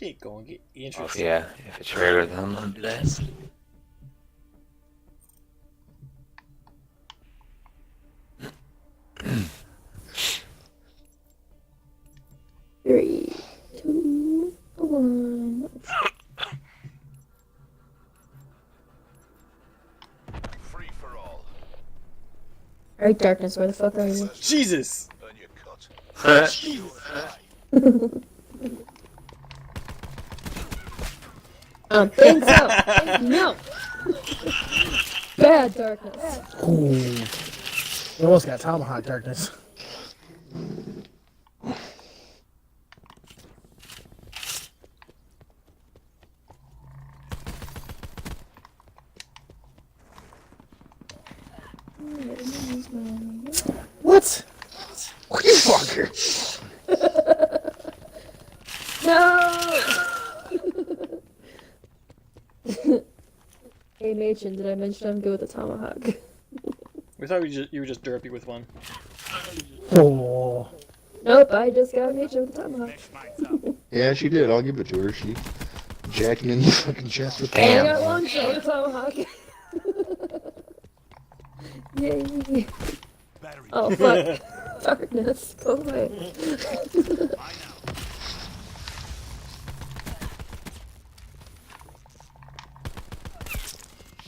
She gonna get Oh, interesting. yeah, if it's rarer than less. Three, two, one. Free for all. Alright, Darkness, where the fuck are you? Jesus! Earn your cut. I don't think so. No. Bad Darkness. Ooh. You almost got tomahawk Darkness. What? You fucker! No! Hey, Machen, did I mention I'm good with the tomahawk? We thought you were just derpy with one. Oh. Nope, I just got Machen with the tomahawk. Yeah, she did. I'll give it to her. She jacked me in the fucking chest with I Damn. got one shot with the tomahawk. Yay. Oh, fuck. Darkness, go away.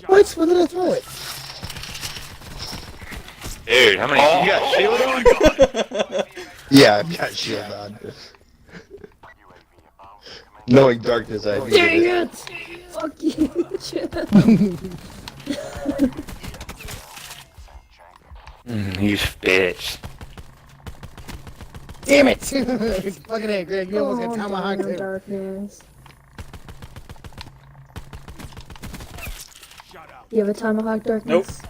What? Where did I throw it? Dude, how many? You got shield on? Yeah, I've got shield on. Knowing darkness, I needed Dang it. it! Fuck you, Chad. You bitch. Damn it! Fucking A, Greg. You almost got tomahawk damn, too. Darkness. You have a tomahawk, Darkness?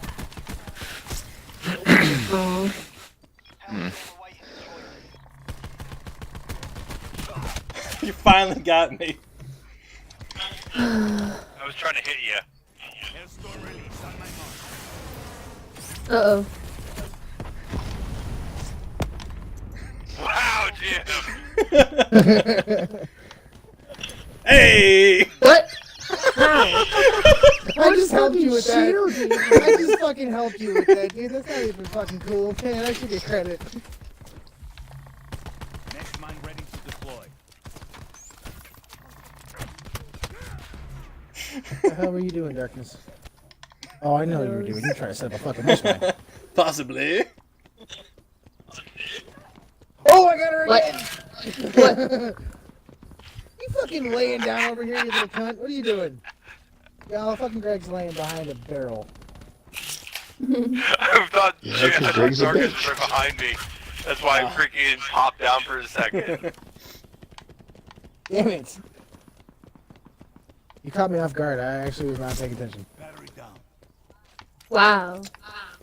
Oh. You finally got me. I was trying to hit you. Uh-oh. Wow, Jim! Hey! What? How? I just helped you with that. Shield you. I just fucking helped you with that, dude. That's not even fucking cool. Man, I should get credit. Next mine ready to deploy. What the hell were you doing, Darkness? Oh, I know what you were doing. You're trying to set up a fucking bushman. Possibly. Oh, I got her What? again! What? You fucking laying down over here, you little cunt. What are you doing? Yeah, fucking Greg's laying behind a barrel. I thought Yeah, Jim, because I thought Greg's a Darkness bitch. was right behind me. That's why I freaking popped down for a second. Damn it. You caught me off guard. I actually was not paying attention. Battery down. Wow.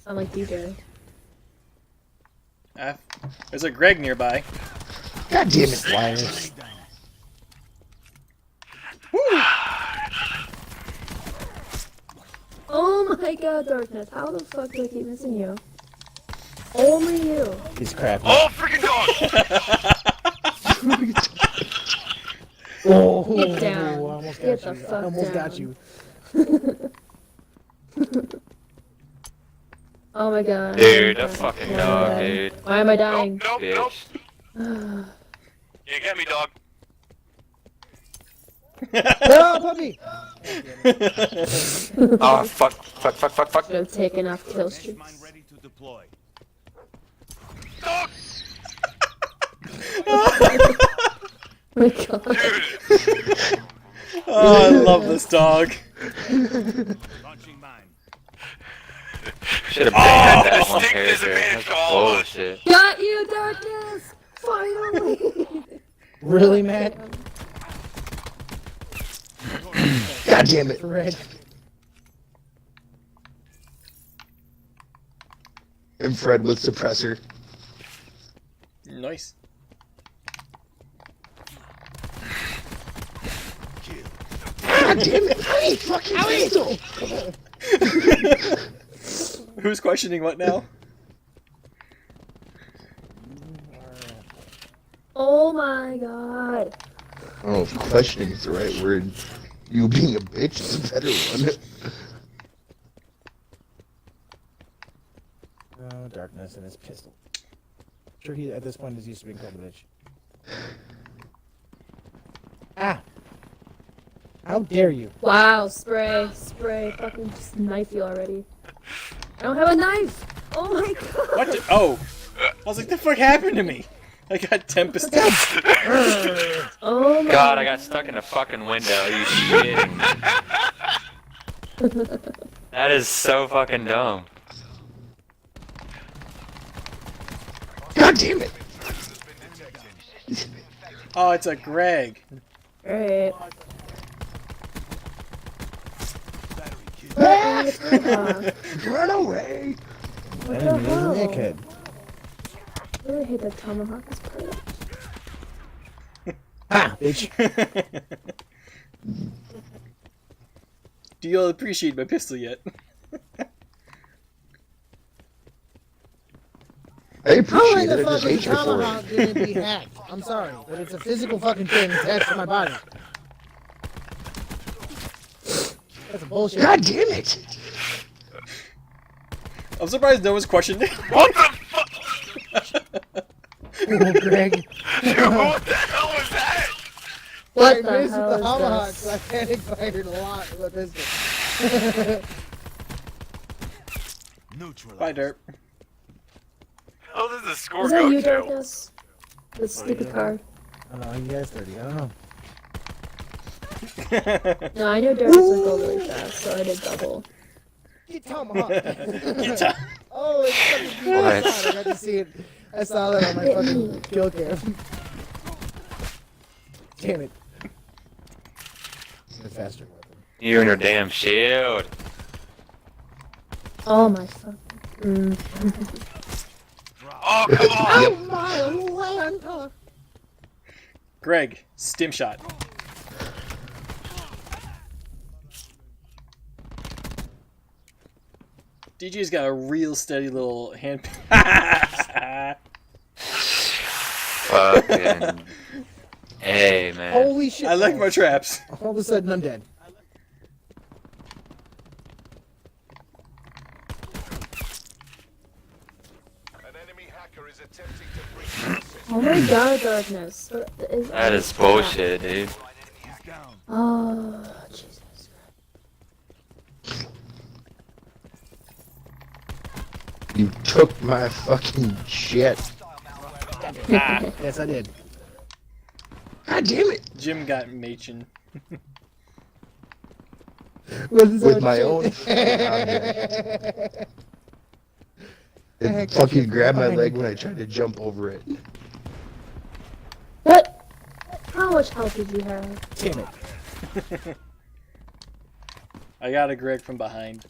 Sound like DJ. There's a Greg nearby. God damn it, Flyers. Oh my god, Darkness. How the fuck do I keep missing you? Only you. He's crap. Oh, freaking dog! Oh, Get down. I almost Get got the you. fuck I almost got down. you. Oh my god. Dude, that fucking dog, dude. Why am I dying? Nope, nope, nope. Bitch. You get me, dog. No, puppy! Oh, fuck, fuck, fuck, fuck, fuck. Should have taken off kill Next streaks. mine ready to deploy. Dog! Oh my god. Dude! Oh, I love this dog. Launching mine. Should have Oh, banged that the one stick character. disadvantage That's all of us. bullshit. Got you, Darkness! Finally! Really, Matt? God damn it. Red. And Fred with suppressor. Nice. God damn it. I ain't fucking pistol. Who's questioning what now? Oh my god. I don't know if questioning is the right word. You being a bitch is a better one. Oh, darkness and his pistol. Sure, he at this point is used to being called a bitch. Ah! How dare you? Wow, spray, spray, fucking just knife you already. I don't have a knife! Oh my god! What? Oh, I was like, the fuck happened to me? I got tempest. Oh my God, I got stuck in a fucking window. Are you shitting me? That is so fucking dumb. God damn it! Oh, it's a Greg. Alright. Run away! What the Enemy hell? naked. I really hate that tomahawk is part. Ah, bitch. Do you all appreciate my pistol yet? I How appreciate the it, I just fucking hate you for tomahawk it. didn't be hacked? I'm sorry, but it's a physical fucking thing attached to my body. That's a bullshit. God damn it! I'm surprised no one's questioned it. What the fuck? Oh, Greg. Dude, what the hell was that? What I the missed hell the is tomahawk, this? so I panic fired a lot with a pistol. Bye, Derp. How does the score Is that go you, to? Darkness? The stupid car. I don't know, you guys 30, I don't know. No, I know Darkness would go really fast, so I did double. Get tomahawk. Get out. Oh, it's such a beautiful What? shot. I got to see it. I saw that on my fucking kill cam. Damn it. The faster weapon. You and your damn shield. Oh my fucking. Oh, come on! My land. Greg, stim shot. DJ's got a real steady little hand. Fucking. Hey, man. Holy shit. I like my traps. All of a sudden, I'm dead. Oh my god, Darkness. What is That is bullshit, dude. Oh, Jesus. You took my fucking shit. Yes, I did. God damn it! Jim got Machin. With my own fucking object. It fucking grabbed my leg when I tried to jump over it. What? How much health did you have? Damn it. I got a Greg from behind.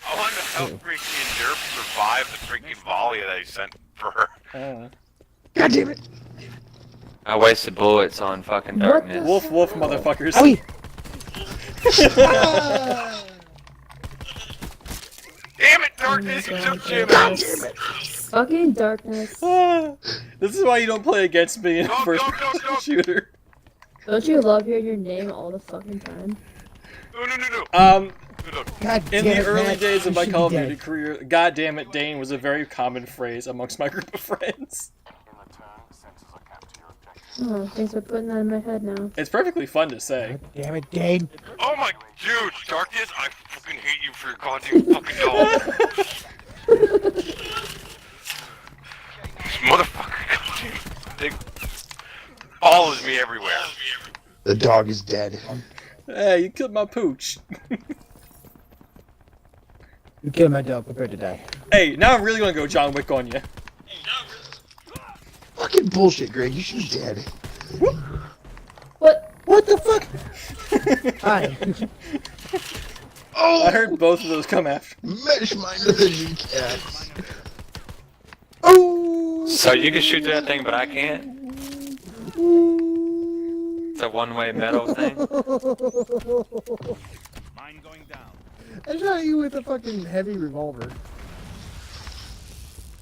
I wonder how freaking Derp survived the freaking volley that he sent for her. Oh. God damn it! I wasted bullets on fucking What darkness. the- Wolf, wolf, motherfuckers. Owie! Damn it, Darkness! You took Jim out! God damn it! Fucking Darkness. This is why you don't play against me in a Go, first go, go, go. shooter. Don't you love hearing your name all the fucking time? No, no, no, no. God God In damn the it, early Matt. days of You my should Call of be Duty dead. career, God damn it, Dane was a very common phrase amongst my group of friends. Oh, thanks for putting that in my head now. It's perfectly fun to say. Damn it, Dane. Oh my, dude, Darkness, I fucking hate you for your goddamn fucking dog. This motherfucker goddamn thing follows me everywhere. The dog is dead. Hey, you killed my pooch. You killed my dog, prepare to die. Hey, now I'm really gonna go John Wick on you. Fucking bullshit, Greg. You should be dead. What? What the fuck? Hi. I heard both of those come after. Mesh mine to the new cats. Oh! So you can shoot that thing, but I can't? It's a one-way metal thing? I shot you with a fucking heavy revolver.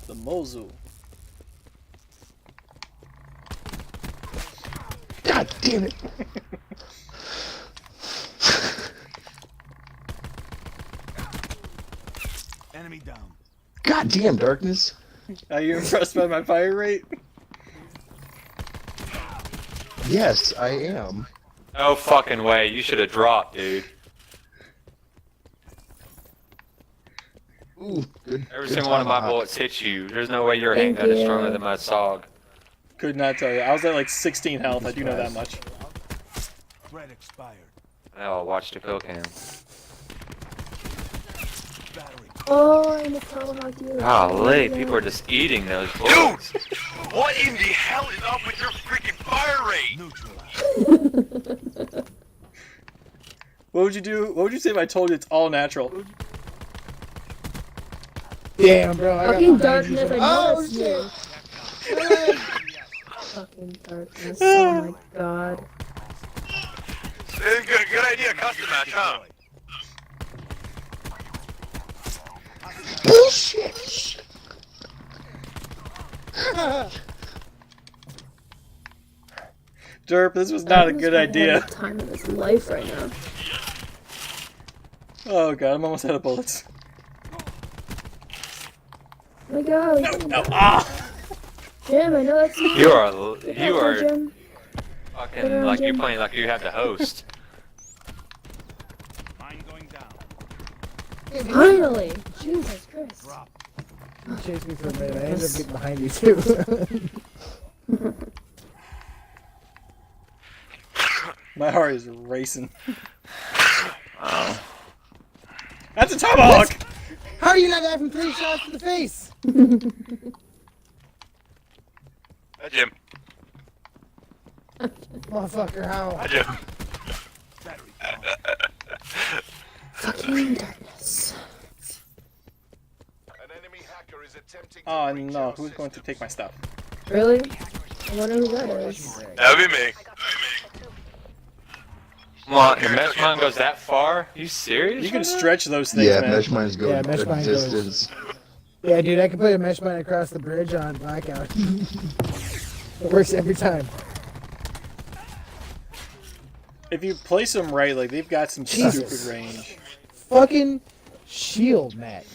The Mosul. God damn it. Enemy down. God damn, darkness. Are you impressed by my fire rate? Yes, I am. No fucking way. You should have dropped, dude. Ooh, good. Every good single one of my tomahawk. bullets hit you. There's no way your Thank handgun is you. stronger than my SOG. Could not tell you. I was at like 16 health. I do know that much. Threat expired. Oh, I'll watch the kill cam. Battery. Oh, I missed tomahawk you. Golly, people are just eating those bullets. What in the hell is up with your freaking fire rate? Neutralized. What would you do? What would you say if I told you it's all natural? Damn, bro. I got Fucking behind you. darkness, I know Oh, that's shit. you. Fucking darkness, oh my god. Good idea, custom match, huh? Bullshit. Derp, this was not a Darkness good might have idea. the time of his life right now. Oh god, I'm almost out of bullets. Oh my god. No, ah! Jim, I know that's you. You are Jim. fucking like you're playing like you have the host. Mine going down. Finally! Jesus Christ. Drop. You chased me for a minute. I ended up getting behind you, too. My heart is racing. Oh. That's a tomahawk! How are you not die from 3 shots to the face? Hi, Jim. Motherfucker, how? Hi, Jim. Battery. Fucking darkness. An enemy hacker is attempting to Oh breach no, our who's going to systems. take my stuff? Really? I wonder who that is. That'd be me. What? Your mesh mine goes that far? You serious? You can right now? stretch those things, Yeah, man. mesh mines go Yeah, mesh a mine goes- distance. Yeah, dude, I can put a mesh mine across the bridge on Blackout. It works every time. If you place them right, like they've got some Jesus. stupid range. Fucking shield, Matt.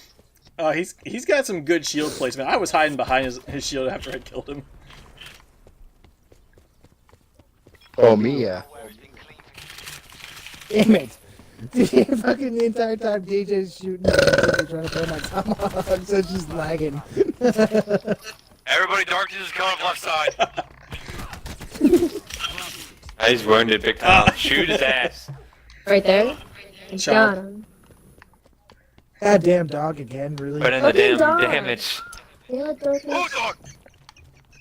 He's got some good shield placement. I was hiding behind his shield after I killed him. Oh, me, yeah. Damn it. Dude, fucking the entire time DJ's shooting me, I'm trying to throw my tomahawk, so it's just lagging. Everybody, darkness is coming up left side. He's wounded big time. Shoot his ass. Right there? I Shot. got him. Goddamn dog again, really? Put in the Fucking damn dog. damage. Yeah, Oh, darkness. dog!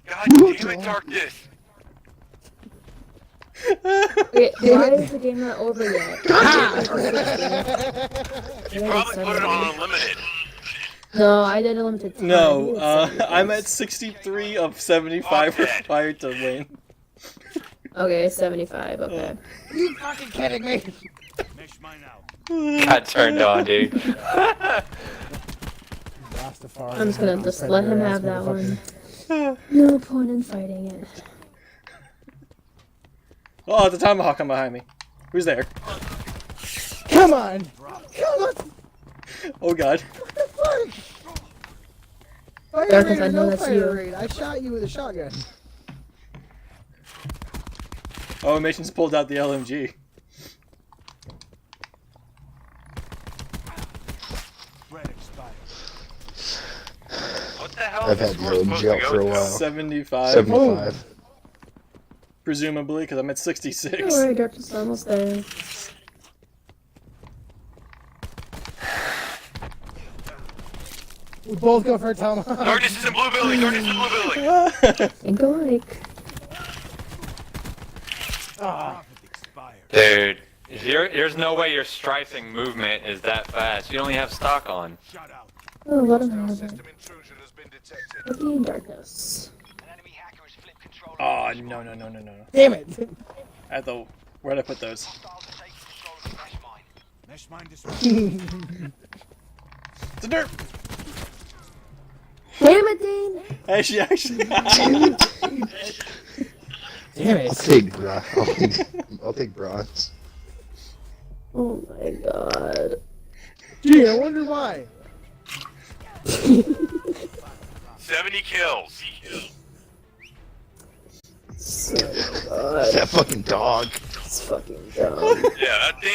God damn it, darkness! Wait, why is the game not over yet? You probably put it on unlimited. No, I did a limited time. No, It's I'm at 63 of 75 required to win. Okay, 75, okay. You fucking kidding me? Mesh mine out. Got turned on, dude. Rastafari. I'm just gonna just let him have that one. No point in fighting it. Oh, the tomahawk come behind me. Who's there? Come on! Come on! Oh god. What the fuck? Fire Darkness, rate I or know no that's fire you. rate? I shot you with a shotgun. Oh, Mason's pulled out the LMG. Threat expired. What the hell I've is had this the score LMG supposed to out go for a to? while. 75. 75. Presumably, because I'm at 66. Don't worry, Darkness is almost there. We both go for a tomahawk. Darkness is in blue building, darkness is in blue building. Think alike. Ah, Profit expired. Dude, there's no way your strafing movement is that fast. You only have stock on. Shut out. Oh, let him have it. System intrusion has been detected. Fucking Darkness. Oh, no, no, no, no, no. damn it. At the... Where'd I put those? Mesh mine destroyed. It's a derp! Damn it, Dean! Actually. Damn I'll it. take bronze. Oh my god. Gee, I wonder why. 70 kills. Oh my god. That fucking dog. It's fucking dumb. Yeah, that damn